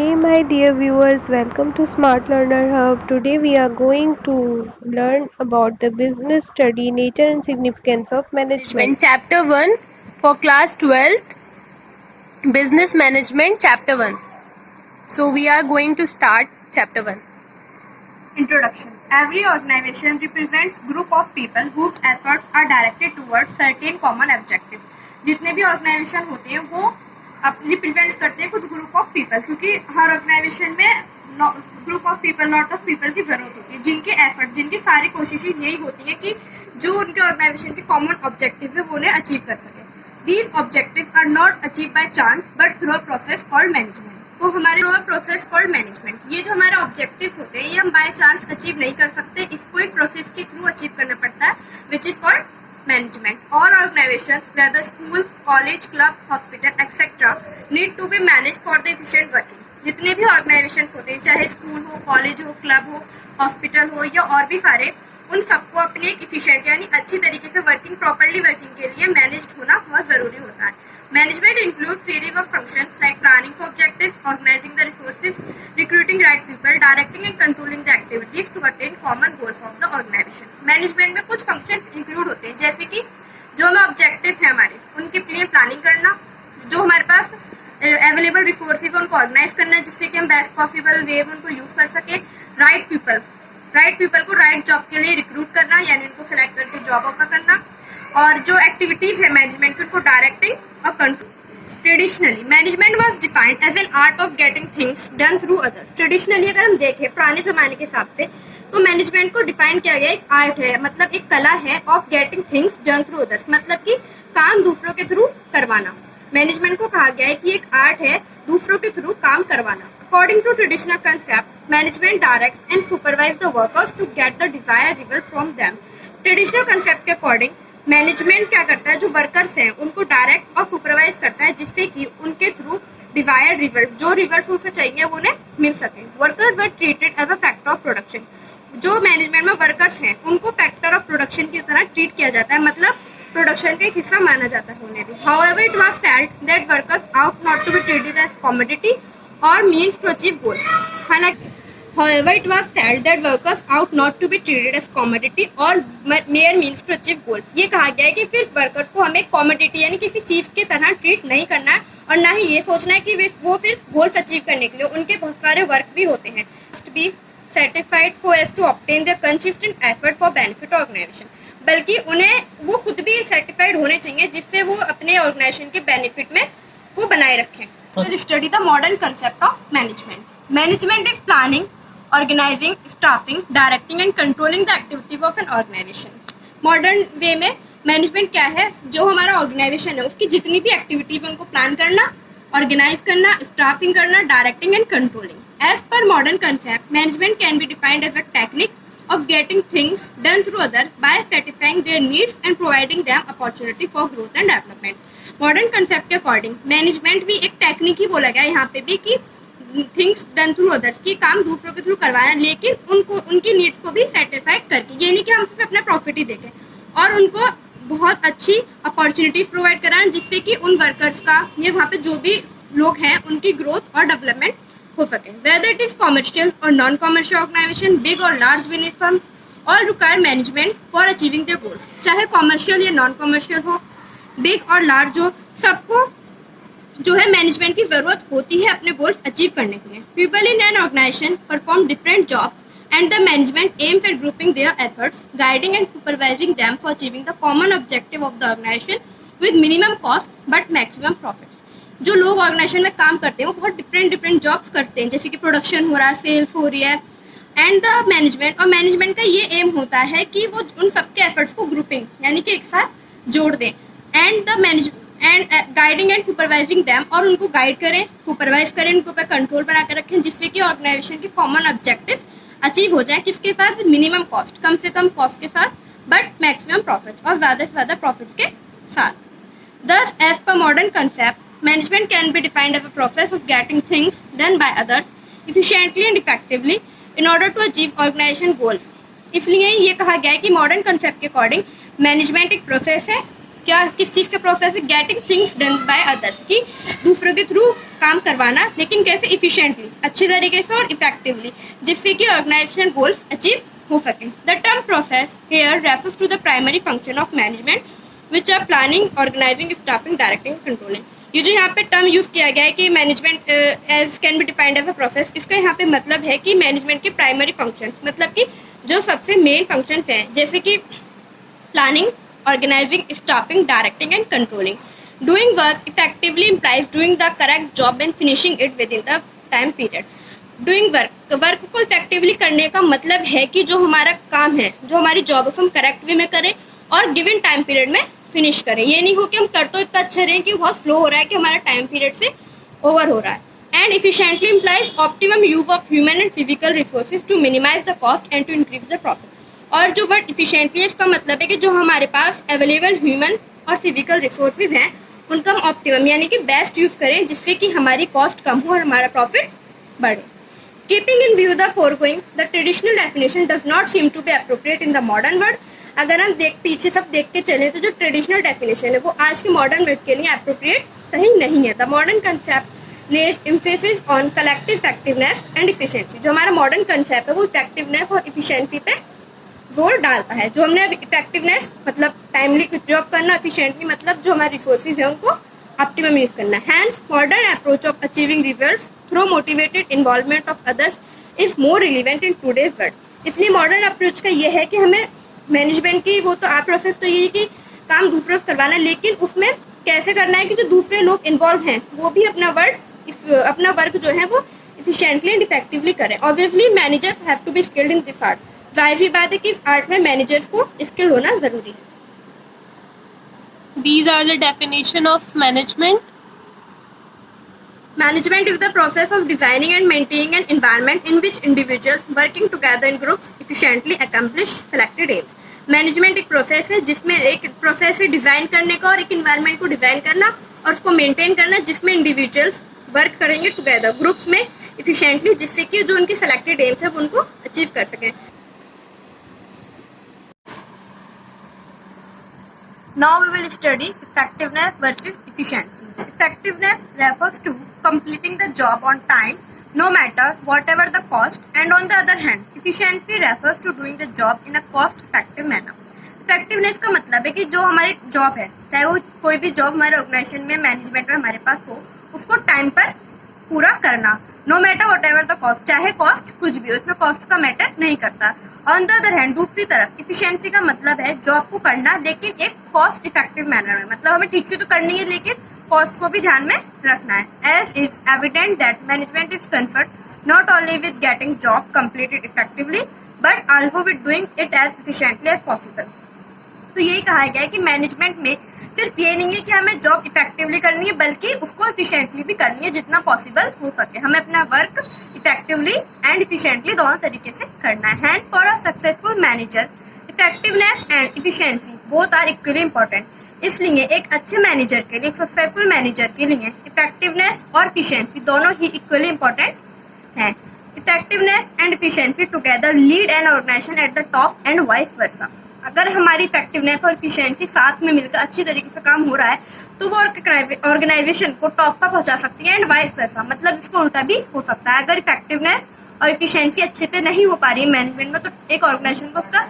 Hey my dear viewers, welcome to Smart Learner Hub. Today we are going to learn about the business study, nature and significance of management. Management Chapter 1 for class 12th, Business Management Chapter 1. So we are going to start Chapter 1. Introduction. Every organization represents group of people whose efforts are directed towards certain common objectives. जितने भी organisation होते हैं वो represent करते हैं कुछ group of people, क्योंकि हर organisation में group of people, lot of people की जरूरत होती है जिनके एफर्ट, जिनकी सारी कोशिशें यही होती है कि जो उनके ऑर्गेनाइजेशन के कॉमन ऑब्जेक्टिव है वो उन्हें अचीव कर सके. These objective are not achieve by chance but through a process called management. तो हमारे through a process called management, ये जो हमारे ऑब्जेक्टिव होते हैं ये हम बाय चांस अचीव नहीं कर सकते, इसको एक प्रोसेस के थ्रू अचीव करना पड़ता है, which is called management. All organizations, whether school, college, club, hospital, etc., need to be managed for the efficient working. जितने भी ऑर्गेनाइजेशन होते हैं, चाहे स्कूल हो, कॉलेज हो, क्लब हो, हॉस्पिटल हो या और भी सारे, उन सबको अपने एक इफिशिएंट यानी अच्छी तरीके से वर्किंग, प्रॉपर्ली वर्किंग के लिए मैनेज्ड होना बहुत जरूरी होता है. Management include series of functions like planning for objectives, organizing the resources, recruiting right people, directing and controlling the activities to attain common goals of the organization. Management में कुछ functions include होते हैं, जैसे कि जो हमें ऑब्जेक्टिव है हमारे, उनके लिए प्लानिंग करना, जो हमारे पास अवेलेबल रिसोर्सेज उनको ऑर्गेनाइज करना जिससे कि हम बेस्ट पॉसिबल वे में उनको यूज कर सके. राइट पीपल को राइट जॉब के लिए रिक्रूट करना यानी उनको सिलेक्ट करके जॉब ऑफर करना. और जो एक्टिविटीज है मैनेजमेंट की उनको डायरेक्टिंग और control. Traditionally management was defined as an art of getting things done through others. Traditionally अगर हम देखें पुराने जमाने के हिसाब से तो मैनेजमेंट को डिफाइन किया गया एक आर्ट है, मतलब एक कला है, of getting things done through others, मतलब कि काम दूसरों के थ्रू करवाना. मैनेजमेंट को कहा गया है कि एक आर्ट है दूसरों के थ्रू काम करवाना. According to traditional concept, management directs and supervise the workers to get the desired result from them. Traditional concept के अकॉर्डिंग मैनेजमेंट क्या करता है, जो वर्कर्स हैं उनको डायरेक्ट और सुपरवाइज करता है जिससे कि उनके थ्रू डिजायर्ड रिजल्ट, जो रिजल्ट उनको चाहिए वो उन्हें मिल सके. Workers were treated as a factor of production. जो मैनेजमेंट में वर्कर्स हैं उनको फैक्टर ऑफ प्रोडक्शन की तरह ट्रीट किया जाता है, मतलब प्रोडक्शन का एक हिस्सा माना जाता है उन्हें भी. However it was felt that workers ought not to be treated as commodity और मींस टू अचीव गोल्स. हालांकि However, it was felt that workers ought not to be treated as commodity or mere means to achieve goals. ये कहा गया है कि फिर workers को हमें कॉमोडिटी यानी किसी चीज की तरह ट्रीट नहीं करना है और ना ही ये सोचना है कि वो फिर गोल्स अचीव करने के लिए उनके बहुत सारे वर्क भी होते हैं. Must be certified so as to obtain their consistent effort for benefit organization. बल्कि उन्हें वो खुद भी सर्टिफाइड होने चाहिए जिससे वो अपने ऑर्गेनाइजेशन के बेनिफिट में वो बनाए रखें. Study the modern concept of management. Management is planning, organizing, staffing, directing and controlling the activities of an organization. Modern way में मैनेजमेंट क्या है, जो हमारा ऑर्गेनाइजेशन है उसकी जितनी भी एक्टिविटीज उनको प्लान करना, ऑर्गेनाइज करना, स्टाफिंग करना, directing and controlling. As per modern concept, management can be defined as a technique of getting things done through others by satisfying their needs and providing them opportunity for growth and development. Modern concept के according management भी एक technique ही बोला गया यहाँ पे भी कि things done through others, की काम दूसरों के थ्रू करवाना, लेकिन उनको उनकी नीड्स को भी सेटिस्फाई करके. ये नहीं कि हम सिर्फ अपना प्रॉफिट ही देखें, और उनको बहुत अच्छी अपॉर्चुनिटी प्रोवाइड कराएं जिससे कि उन वर्कर्स का या वहाँ पे जो भी लोग हैं उनकी ग्रोथ और डेवलपमेंट हो सके. Whether it is commercial or non-commercial organization, big or large business firms, all require management for achieving their goals. चाहे कॉमर्शियल या नॉन कॉमर्शियल हो, बिग और लार्ज हो, सबको जो है मैनेजमेंट की जरूरत होती है अपने गोल्स अचीव करने के लिए. People in an organization perform different jobs and the management aims at grouping their efforts, guiding and supervising them for achieving the common objective of the organization with minimum cost but maximum profits. जो लोग organisation में काम करते हैं वो बहुत different jobs करते हैं, जैसे कि प्रोडक्शन हो रहा है, सेल्स हो रही है, एंड द मैनेजमेंट, और मैनेजमेंट का ये एम होता है कि वो उन सबके एफर्ट्स को ग्रुपिंग यानी कि एक साथ जोड़ दें, and the end guiding and supervising them, और उनको गाइड करें, सुपरवाइज करें, उनको ऊपर कंट्रोल बना कर रखें जिससे कि ऑर्गेनाइजेशन की कॉमन ऑब्जेक्टिव अचीव हो जाए. किसके साथ? मिनिमम कॉस्ट, कम से कम कॉस्ट के साथ, बट मैक्सिमम प्रॉफिट्स, और ज़्यादा से ज़्यादा प्रॉफिट्स के साथ. Thus, as per modern concept, management can be defined as a process of getting things done by others efficiently and effectively in order to achieve organization goals. इसलिए ये कहा गया है कि मॉडर्न कंसेप्ट के अकॉर्डिंग मैनेजमेंट एक process है. क्या, किस चीज़ का प्रोसेस है? Getting things done by others, की दूसरों के थ्रू काम करवाना, लेकिन कैसे? इफिशिएंटली, अच्छी तरीके से और इफेक्टिवली, जिससे कि ऑर्गेनाइजेशन गोल्स अचीव हो सके। The term process here refers to the primary function of management which are planning, organizing, staffing, directing, controlling. ये जो यहाँ पे टर्म यूज किया गया है कि management as can be defined as a process, इसका यहाँ पे मतलब है कि मैनेजमेंट के प्राइमरी फंक्शन, मतलब कि जो सबसे मेन फंक्शन हैं, जैसे कि planning, organizing, staffing, directing and controlling. Doing work effectively implies doing the correct job and finishing it within the time period. Doing work को इफेक्टिवली करने का मतलब है कि जो हमारा काम है, जो हमारी जॉब है, हम करेक्ट वे में करें और गिवन टाइम पीरियड में फिनिश करें। ये नहीं हो कि हम कर तो इतना अच्छा रहे कि बहुत स्लो हो रहा है कि हमारा टाइम पीरियड से ओवर हो रहा है। And efficiently implies optimum use of human and physical resources to minimize the cost and to increase the profit. और जो वर्ड इफिशिएंटली है, इसका मतलब है कि जो हमारे पास अवेलेबल ह्यूमन और फिजिकल रिसोर्सेज हैं, उनका हम ऑप्टिमम यानी कि बेस्ट यूज करें, जिससे कि हमारी कॉस्ट कम हो और हमारा प्रॉफिट बढ़े। Keeping in view the foregoing, the traditional definition does not seem to be appropriate in the modern world. अगर हम पीछे सब देख के चले तो जो ट्रेडिशनल डेफिनेशन है वो आज के मॉडर्न वर्ड के लिए अप्रोप्रिएट सही नहीं है। The modern concept less emphasis on collective effectiveness and efficiency. जो हमारा मॉडर्न कंसेप्ट है वो इफेक्टिवनेस और इफिशिएंसी पे जोर डालता है। जो हमने इफेक्टिवनेस मतलब टाइमली जॉब करना, एफिशिएंटली मतलब जो हमारे रिसोर्सेज है उनको ऑप्टिमम यूज करना। Hence modern approach of achieving results through motivated involvement of others is more relevant in today's world. इसलिए मॉडर्न अप्रोच का ये है कि हमें मैनेजमेंट की वो तो आप प्रोसेस तो ये कि काम दूसरों से करवाना, लेकिन उसमें कैसे करना है कि जो दूसरे लोग इन्वॉल्व हैं वो भी अपना वर्क जो है वो इफिशिएंटली एंड इफेक्टिवली करें। Obviously manager have to be skilled in this art. जाहिर सी बात है कि इस आर्ट में मैनेजर्स को स्किल होना जरूरी है। These are the definition of management. Management is the process of designing and maintaining an environment in which individuals working together in groups efficiently accomplish selected aims. Management एक process है जिसमें एक process है design करने का और एक environment को डिजाइन करना और उसको मेंटेन करना, जिसमें इंडिविजुअल्स वर्क करेंगे टुगेदर ग्रुप्स में इफिशिएंटली, जिससे कि जो उनकी सेलेक्टेड एम्स है वो उनको अचीव कर सकें। Now we will study effectiveness versus efficiency. Effectiveness refers to completing the job on time, no matter whatever the cost, and on the other hand, efficiency refers to doing the job in a cost-effective manner. Effectiveness का मतलब है कि जो हमारी job है, चाहे वो कोई भी जॉब हमारे ऑर्गेनाइजेशन में मैनेजमेंट में हमारे पास हो, उसको टाइम पर पूरा करना, no matter whatever the cost, चाहे कॉस्ट कुछ भी हो, इसमें कॉस्ट का मैटर नहीं करता। ऑन द अदर हैंड, दूसरी तरफ इफिशिएंसी का मतलब है जॉब को करना लेकिन एक कॉस्ट इफेक्टिव मैनर में, मतलब हमें ठीक से तो करनी है लेकिन कॉस्ट को भी ध्यान में रखना है। As is evident that management is concerned not only with getting job completed effectively but also with doing it as efficiently as possible. तो यही कहा गया है कि मैनेजमेंट में सिर्फ ये नहीं है कि हमें जॉब इफेक्टिवली करनी है, बल्कि उसको इफिशिएंटली भी करनी है जितना पॉसिबल हो सके। हमें अपना वर्क इफेक्टिवली एंड इफिशिएंटली दोनों तरीके से करना है। And for a successful manager effectiveness and efficiency both are equally important. इसलिए एक अच्छे मैनेजर के लिए, एक सक्सेसफुल मैनेजर के लिए इफेक्टिवनेस और इफिशिएंसी दोनों ही इक्वली इंपॉर्टेंट है। Effectiveness and efficiency together lead an organization at the top and vice versa. अगर हमारी इफेक्टिवनेस और इफिशिएंसी साथ में मिलकर अच्छी तरीके से काम हो रहा है तो वो ऑर्गेनाइजेशन को टॉप पर पहुंचा सकती है एंड वाइस वर्सा, मतलब इसको उल्टा भी हो सकता है। अगर इफेक्टिवनेस और इफिशिएंसी अच्छे से नहीं हो पा रही है मैनेजमेंट में तो एक ऑर्गेनाइजेशन को उसका।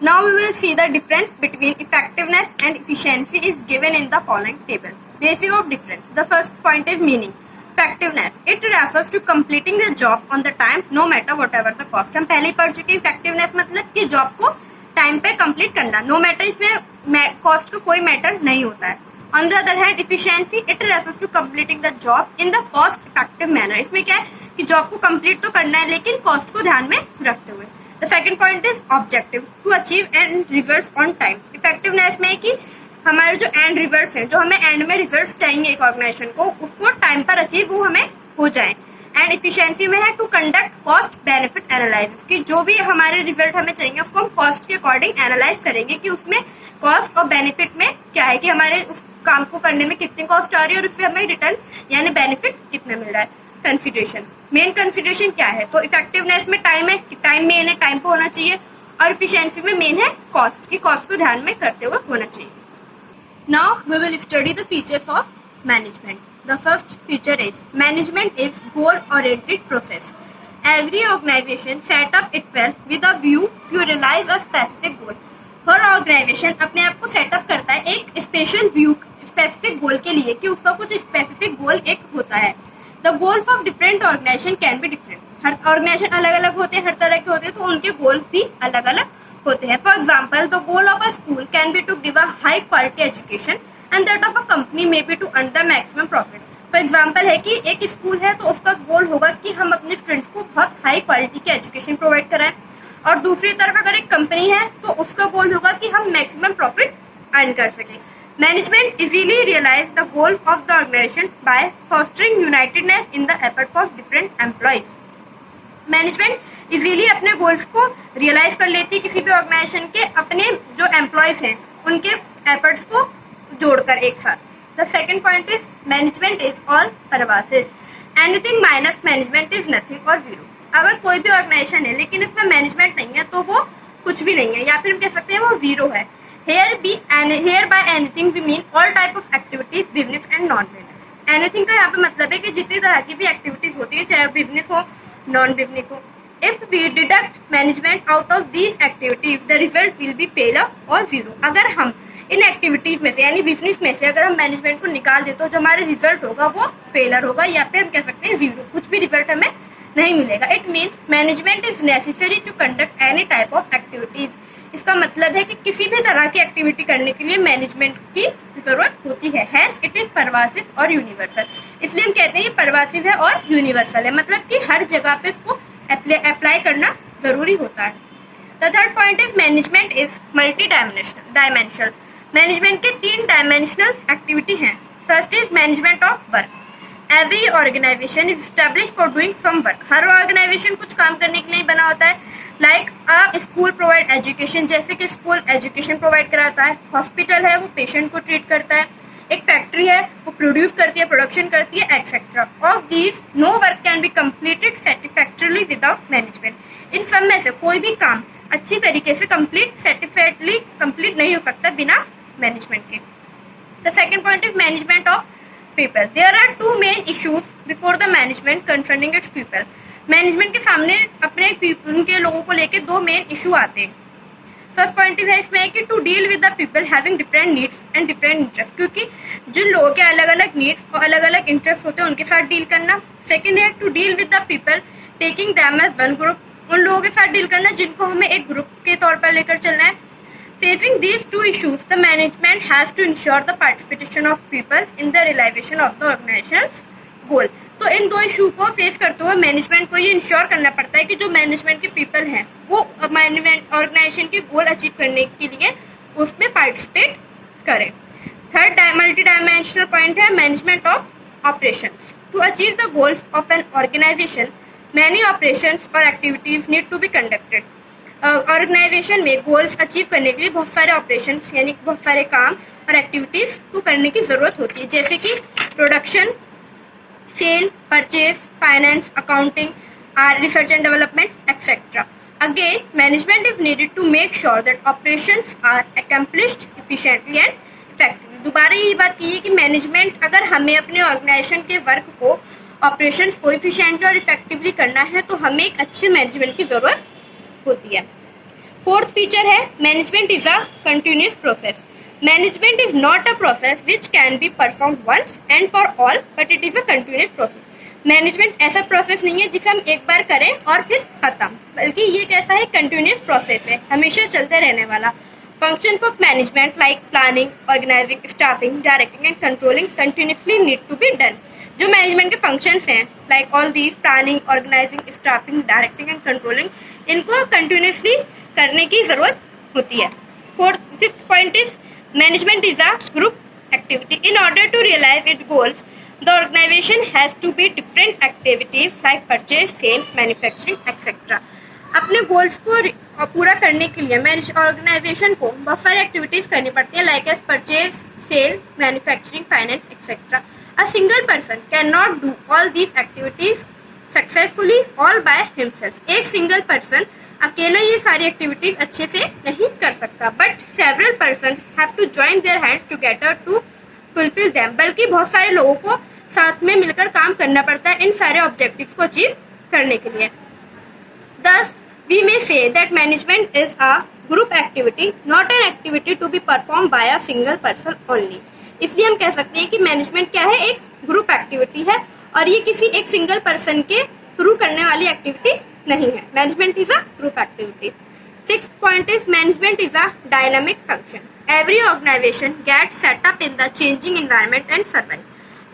Now we will see the difference between effectiveness and efficiency is given in the following table. Basic of difference, the first point is meaning. Effectiveness it refers to completing the job on the time no matter whatever the cost. हम पहले ही पढ़ चुके हैं effectiveness मतलब कि job को time पे complete करना, नो मैटर, इसमें कॉस्ट का कोई मैटर नहीं होता है। On the other hand efficiency it refers to completing the job in the cost effective manner. इसमें क्या है कि जॉब को कंप्लीट तो करना है लेकिन कॉस्ट को ध्यान में रखते हुए। The second point is objective, to achieve end results on time. Effectiveness में है कि हमारे जो एंड रिजल्ट्स हैं, जो हमें एंड में रिजल्ट्स चाहिए एक ऑर्गेनाइजेशन को, उसको टाइम पर अचीव वो हमें हो जाए। एंड इफिशिएंसी में है to conduct cost benefit analysis, कि जो भी हमारे रिजल्ट हमें चाहिए उसको हम कॉस्ट के अकॉर्डिंग एनालाइज करेंगे कि उसमें कॉस्ट और बेनिफिट में क्या है, कि हमारे उस काम को करने में कितनी कॉस्ट आ रही है और उससे हमें रिटर्न यानी बेनिफिट कितना मिल रहा है। कंसिडरेशन, मेन कंसिडरेशन क्या है, तो इफेक्टिवनेस में टाइम है, टाइम मेन है, टाइम पे होना चाहिए, और इफिशिएंसी में मेन है कॉस्ट, की कॉस्ट को ध्यान में करते हुए होना चाहिए। Now we will study the features of management. The first feature is management is goal-oriented process. Every organization set up itself with a view to realize a specific goal. हर organization अपने आप को सेटअप करता है एक special view specific goal के लिए कि उसका कुछ स्पेसिफिक गोल एक होता है. The goals of different organization can be different. हर ऑर्गेनाइजेशन अलग अलग होते हैं, हर तरह के होते हैं, तो उनके गोल्स भी अलग अलग होते हैं. For example the goal of a school can be to give a high quality education and that of a company may be to earn the maximum profit. For example है कि एक स्कूल है तो उसका गोल होगा कि हम अपने स्टूडेंट्स को बहुत हाई क्वालिटी की एजुकेशन प्रोवाइड कराएं, और दूसरी तरफ अगर एक कंपनी है तो उसका गोल होगा कि हम मैक्सिमम प्रॉफिट अर्न कर सकें. Management easily realise the goals of the organisation by fostering unitedness in the effort of different employees. Management easily अपने गोल्स को रियलाइज कर लेती है किसी भी ऑर्गेनाइजेशन के अपने जो एम्प्लॉयज हैं उनके एफर्ट्स को जोड़कर एक साथ. The second point is management is all pervasive. Anything minus management is nothing और जीरो. अगर कोई भी ऑर्गेनाइजेशन है लेकिन इसमें मैनेजमेंट नहीं है तो वो कुछ भी नहीं है, या फिर हम कह सकते हैं वो जीरो है. Here by anything we mean all type of activities, business and non business. Anything का यहाँ पे मतलब है कि जितनी तरह की भी एक्टिविटीज होती है, चाहे बिजनेस हो नॉन बिजनेस हो. If we deduct management out of these activities the result will be failure और जीरो. अगर हम इन एक्टिविटीज में से यानी बिजनेस में से अगर हम मैनेजमेंट को निकाल दे तो जो हमारा रिजल्ट होगा वो फेलियर होगा, या फिर हम कह सकते हैं जीरो, कुछ भी रिजल्ट हमें नहीं मिलेगा. It means management is necessary to conduct any type of activities. इसका मतलब है कि किसी भी तरह की एक्टिविटी करने के लिए मैनेजमेंट की जरूरत होती है. हैंस इट इज परवासिव और यूनिवर्सल. इसलिए हम कहते हैं ये परवासिव है और यूनिवर्सल है, मतलब कि हर जगह पे इसको अप्लाई करना जरूरी होता है. The third point is management is multi dimensional. Management के 3 डायमेंशनल एक्टिविटी हैं. First is management of work. Every organization is establish for doing some work. हर ऑर्गेनाइजेशन कुछ काम करने के लिए बना होता है. Like a school provide education, जैसे कि स्कूल एजुकेशन प्रोवाइड कराता है. हॉस्पिटल है वो पेशेंट को ट्रीट करता है. एक फैक्ट्री है वो प्रोड्यूस करती है, प्रोडक्शन करती है, etcetera. Of these no work can be completed satisfactorily without management. इन सब में से कोई भी काम अच्छी तरीके से सेटिस्फैक्टरली कंप्लीट नहीं हो सकता बिना मैनेजमेंट के. The second point is management of people. There are 2 main issues before the management concerning its people. Management के सामने अपने उनके लोगों को लेके 2 मेन इशू आते हैं. फर्स्ट पॉइंट है इसमें कि to deal with the people having different needs and different interest, क्योंकि जिन लोगों के अलग अलग नीड्स और अलग अलग इंटरेस्ट होते हैं उनके साथ डील करना. सेकेंड है to deal with the people taking them as one group. उन लोगों के साथ डील करना जिनको हमें एक ग्रुप के तौर पर लेकर चलना है. Facing these 2 issues, the management has to ensure the participation of people in the realization of the organization's goal. तो इन 2 इशू को फेस करते हुए मैनेजमेंट को ये इंश्योर करना पड़ता है कि जो मैनेजमेंट के पीपल हैं वो मैनेजमेंट ऑर्गेनाइजेशन के गोल अचीव करने के लिए उसमें पार्टिसिपेट करें. थर्ड मल्टी डायमेंशनल पॉइंट है management of operations. To achieve the goals of an organisation many operations और activities need to be conducted. Organisation में गोल्स अचीव करने के लिए बहुत सारे ऑपरेशन यानी बहुत सारे काम और एक्टिविटीज को करने की जरूरत होती है, जैसे कि production, sale, purchase, finance, accounting, research and development, etcetera. Again management is needed to make sure that operations are accomplished efficiently and effectively. दोबारा यही बात की है कि मैनेजमेंट अगर हमें अपने ऑर्गेनाइजेशन के वर्क को ऑपरेशंस को इफिशिएंटली और इफेक्टिवली करना है तो हमें एक अच्छे मैनेजमेंट की जरूरत होती है. फोर्थ फीचर है management is a continuous process. Management is not a process which can be perform once and for all but it is a continuous process. Management ऐसा प्रोसेस नहीं है जिसे हम एक बार करें और फिर खत्म, बल्कि ये कैसा है कंटिन्यूअस प्रोसेस है, हमेशा चलते रहने वाला. Functions of management like planning, organizing, staffing, directing and controlling continuously need to be done. जो मैनेजमेंट के फंक्शंस हैं like all these planning, organizing, staffing, directing and controlling, इनको कंटिन्यूसली करने की जरूरत होती है. Fifth point is management is a group activity. In order to realize it goals the organization has to be different activities like purchase, sale, manufacturing, etcetera. अपने goals को पूरा करने के लिए ऑर्गेनाइजेशन को बहुत सारी एक्टिविटीज करनी पड़ती है like as purchase, sale, manufacturing, finance, etcetera. A single person cannot do all these activities successfully all by himself. एक सिंगल पर्सन अकेला ये सारी एक्टिविटीज अच्छे से नहीं कर सकता. But several person have to join their hands together to fulfil them. बल्कि बहुत सारे लोगों को साथ में मिलकर काम करना पड़ता है इन सारे ऑब्जेक्टिव्स को अचीव करने के लिए। Thus, we may say that management is a group activity, not an activity to be performed by a single person only. इसलिए हम कह सकते हैं कि मैनेजमेंट क्या है, एक ग्रुप एक्टिविटी है और ये किसी एक सिंगल पर्सन के थ्रू करने वाली एक्टिविटी नहीं है। Management is a group activity. Sixth point is management is a dynamic function. Every organization get set up in the changing environment and survive.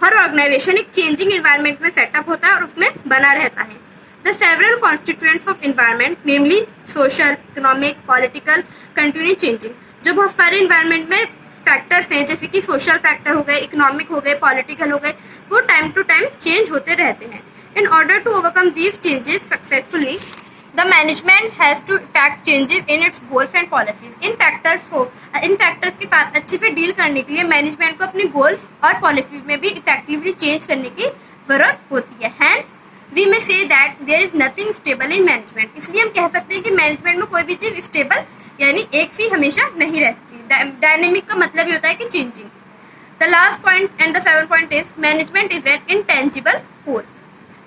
हर ऑर्गेनाइजेशन एक चेंजिंग एनवायरनमेंट में सेटअप होता है और उसमें बना रहता है। The several constituents of environment, namely social, economic, political, continue changing. जो बहुत सारे environment में फैक्टर्स हैं, जैसे कि सोशल फैक्टर हो गए, इकोनॉमिक हो गए, पॉलिटिकल हो गए, वो टाइम टू टाइम चेंज होते रहते हैं। In order to overcome these changes successfully, the management has to effect changes in its goals and policies. इन फैक्टर्स के साथ अच्छे से डील करने के लिए मैनेजमेंट को अपने गोल्स और पॉलिसीज में भी इफेक्टिवली चेंज करने की जरूरत होती है। Hence we may say that there is nothing stable in management. इसलिए हम कह सकते हैं कि मैनेजमेंट में कोई भी चीज स्टेबल यानी एक सी हमेशा नहीं रहती। डायनेमिक का मतलब ये होता है कि changing. The last point and the seven point is management is an intangible force.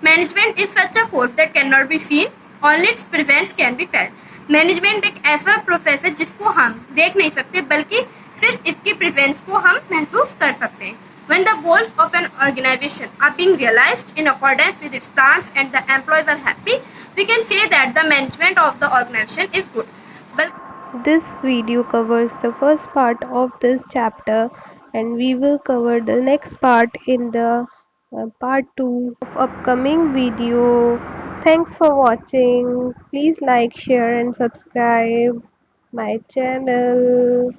Management is such a force that can not be seen, only it's presence can be felt. Management एक ऐसा process है जिसको हम देख नहीं सकते, बल्कि सिर्फ इसकी प्रेजेंस को हम महसूस कर सकते हैं। When the goals of an organization are being realized in accordance with its plans and the employees are happy, we can say that the management of the organization is good. But This video covers the first part of this chapter, and we will cover the next part in the part 2 of upcoming video. Thanks for watching. Please like, share and subscribe my channel.